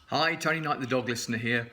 Hi, Tony Knight, the dog listener here.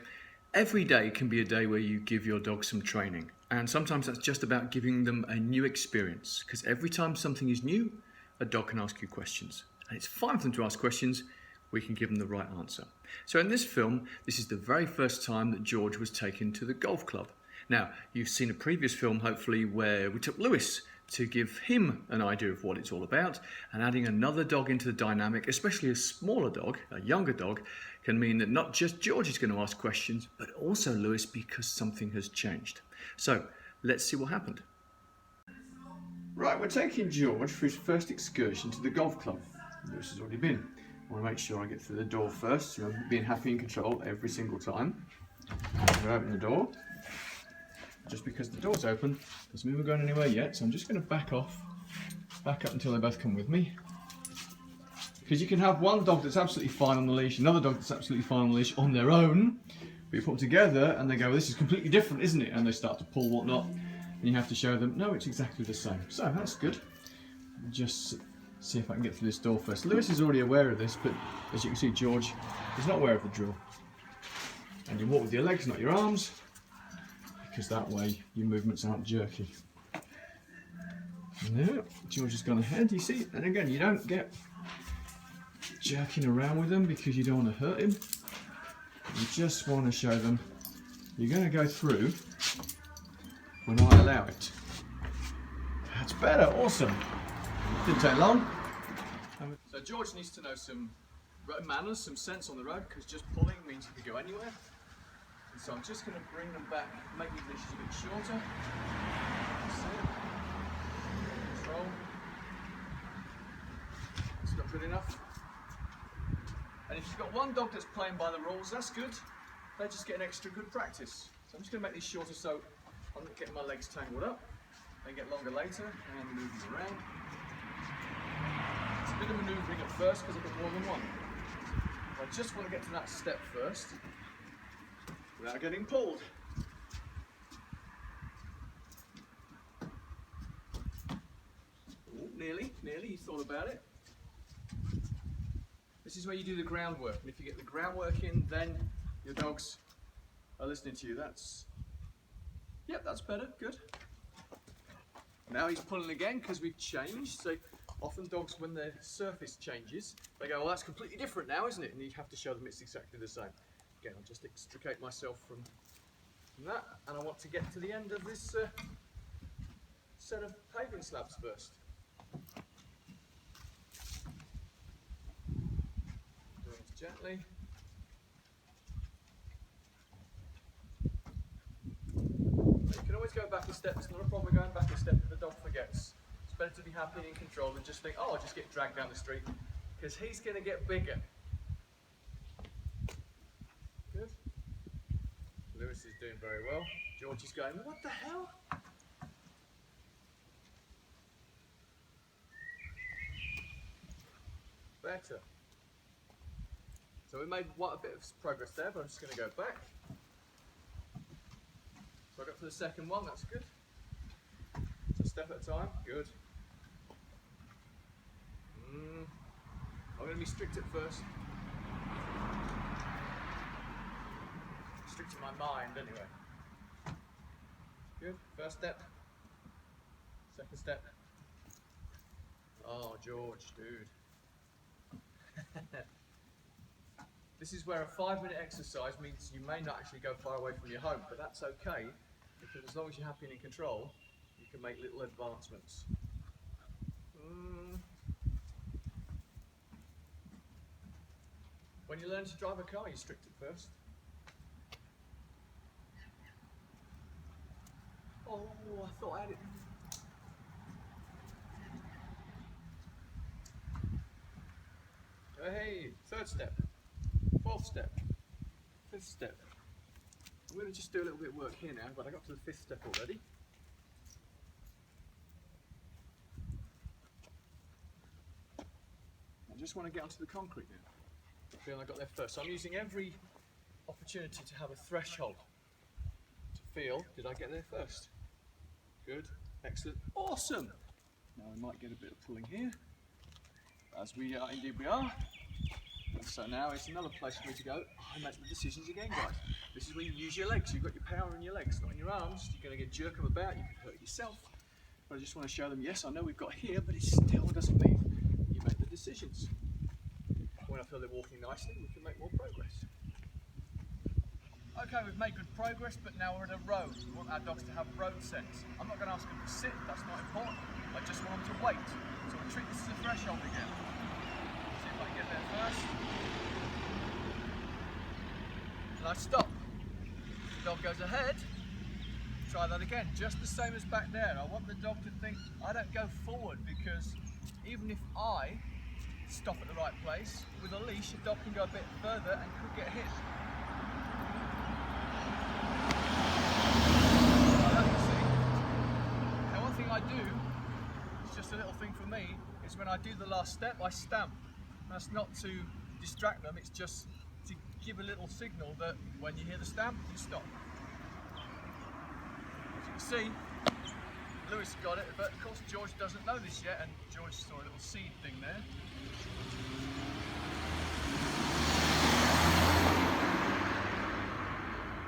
Every day can be a day where you give your dog some training, and sometimes that's just about giving them a new experience, because every time something is new, a dog can ask you questions, and it's fine for them to ask questions. We can give them the right answer. So in this film, this is the very first time that George was taken to the golf club. Now, you've seen a previous film, hopefully, where we took Lewis to give him an idea of what it's all about, and adding another dog into the dynamic, especially a smaller dog, a younger dog, can mean that not just George is going to ask questions, but also Lewis, because something has changed. So let's see what happened. Right, we're taking George for his first excursion to the golf club. Lewis has already been. I want to make sure I get through the door first, being happy in control every single time. I'm going to open the door. Just because the door's open doesn't mean we're going anywhere yet, so I'm just going to back up until they both come with me. Because you can have one dog that's absolutely fine on the leash, another dog that's absolutely fine on the leash on their own, but you put them together and they go, well, this is completely different, isn't it? And they start to pull whatnot, and you have to show them, no, it's exactly the same. So that's good. Just see if I can get through this door first. Lewis is already aware of this, but as you can see, George is not aware of the drill. And you walk with your legs, not your arms, because that way your movements aren't jerky. No, George has gone ahead, you see, and again, you don't get jerking around with them because you don't want to hurt him. You just want to show them you're going to go through when I allow it. That's better, awesome. Didn't take long. So George needs to know some road manners, some sense on the road, because just pulling means you can go anywhere. And so I'm just going to bring them back, make these leashes a bit shorter. Control. It's not good enough. And if you've got one dog that's playing by the rules, that's good. They just get an extra good practice. So I'm just going to make these shorter so I'm not getting my legs tangled up. They get longer later and move them around. It's a bit of manoeuvring at first because I've got more than one. I just want to get to that step first without getting pulled. Ooh, nearly, you thought about it. This is where you do the groundwork, and if you get the groundwork in, then your dogs are listening to you. Yep, that's better, good. Now he's pulling again because we've changed. So often dogs, when their surface changes, they go, well, that's completely different now, isn't it? And you have to show them it's exactly the same. Again, I'll just extricate myself from that, and I want to get to the end of this set of paving slabs first. Doing this gently. You can always go back a step. It's not a problem going back a step if the dog forgets. It's better to be happy and in control than just think, oh, I'll just get dragged down the street, because he's going to get bigger. Good. Lewis is doing very well. George is going, what the hell? Better. So we made quite a bit of progress there, but I'm just going to go back. So I got for the second one, that's good. So a step at a time, good. I'm going to be strict at first. Strict in my mind, anyway. Good, first step. Second step. Oh, George, dude. This is where a 5-minute exercise means you may not actually go far away from your home, but that's okay, because as long as you're happy and in control, you can make little advancements. When you learn to drive a car, you're strict at first. Oh, I thought I had it. Hey, third step, fourth step, fifth step. I'm going to just do a little bit of work here now, but I got to the fifth step already. I just want to get onto the concrete now. I feel I got there first. So I'm using every opportunity to have a threshold to feel, did I get there first? Good, excellent, awesome. Now I might get a bit of pulling here. As we are, indeed we are. So now it's another place for me to go. I make the decisions again, guys. This is where you use your legs. You've got your power in your legs, not in your arms. You're going to get jerk them about. You can hurt yourself. But I just want to show them, yes, I know we've got here, but it still doesn't mean you make the decisions. When I feel they're walking nicely, we can make more progress. Okay, we've made good progress, but now we're at a road. We want our dogs to have road sense. I'm not going to ask them to sit, that's not important. I just want them to wait. So we'll treat this as a threshold again. See if I can get there first. And I stop. The dog goes ahead. Try that again, just the same as back there. I want the dog to think I don't go forward, because even if I stop at the right place, with a leash, a dog can go a bit further and could get hit. I do, it's just a little thing for me, is when I do the last step, I stamp. That's not to distract them, it's just to give a little signal that when you hear the stamp, you stop. As you can see, Lewis got it, but of course George doesn't know this yet, and George saw a little seed thing there.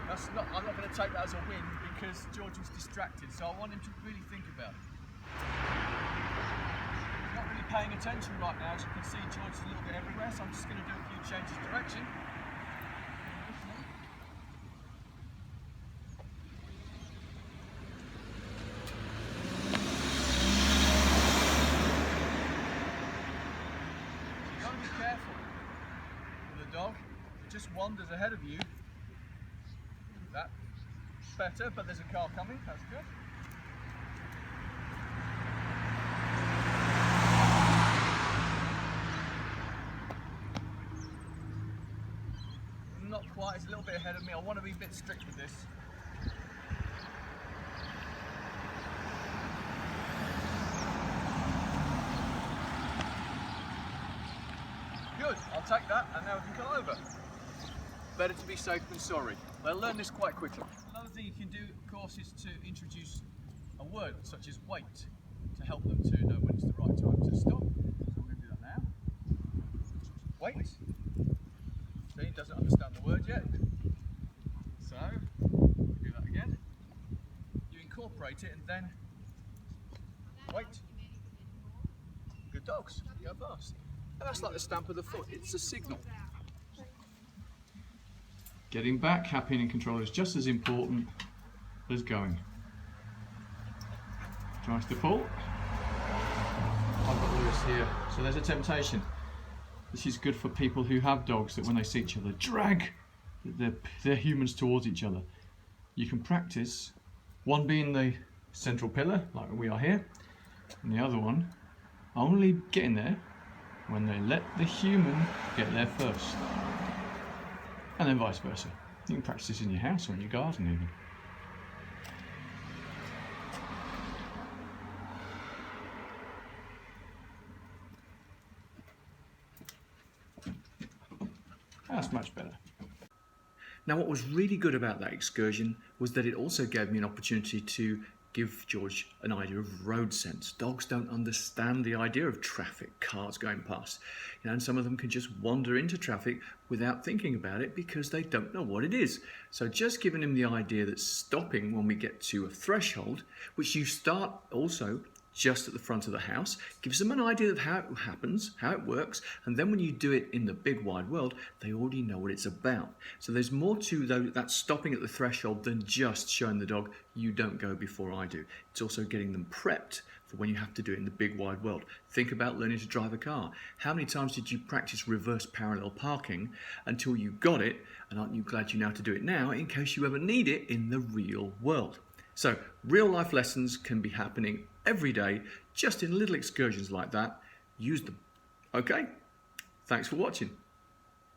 I'm not going to take that as a win, because George was distracted, so I want him to really think about it. He's not really paying attention right now. As you can see, George is a little bit everywhere, so I'm just going to do a few changes of direction. So you've got to be careful with a dog. If it just wanders ahead of you, that's better, but there's a car coming, that's good. Not quite, it's a little bit ahead of me. I want to be a bit strict with this. Good, I'll take that, and now we can come over. Better to be safe than sorry. They'll learn this quite quickly. Another thing you can do, of course, is to introduce a word such as wait to help them to know when it's the right time to stop. So we're going to do that now. Wait. See, he doesn't understand the word yet. So, do that again. You incorporate it and then wait. Good dogs, go fast. And that's like the stamp of the foot, it's a signal. Getting back, happy and in control is just as important as going. Tries to pull. I've got Lewis here, so there's a temptation. This is good for people who have dogs, that when they see each other, drag their humans towards each other. You can practice one being the central pillar, like we are here, and the other one only getting there when they let the human get there first. And then vice versa. You can practice this in your house or in your garden even. That's much better. Now, what was really good about that excursion was that it also gave me an opportunity to give George an idea of road sense. Dogs don't understand the idea of traffic, cars going past. And some of them can just wander into traffic without thinking about it because they don't know what it is. So just giving him the idea that stopping when we get to a threshold, which you start also just at the front of the house, gives them an idea of how it happens, how it works, and then when you do it in the big wide world, they already know what it's about. So there's more to that stopping at the threshold than just showing the dog, you don't go before I do. It's also getting them prepped for when you have to do it in the big wide world. Think about learning to drive a car. How many times did you practice reverse parallel parking until you got it, and aren't you glad you know how to do it now in case you ever need it in the real world? So real life lessons can be happening every day, just in little excursions like that. Use them. Okay? Thanks for watching.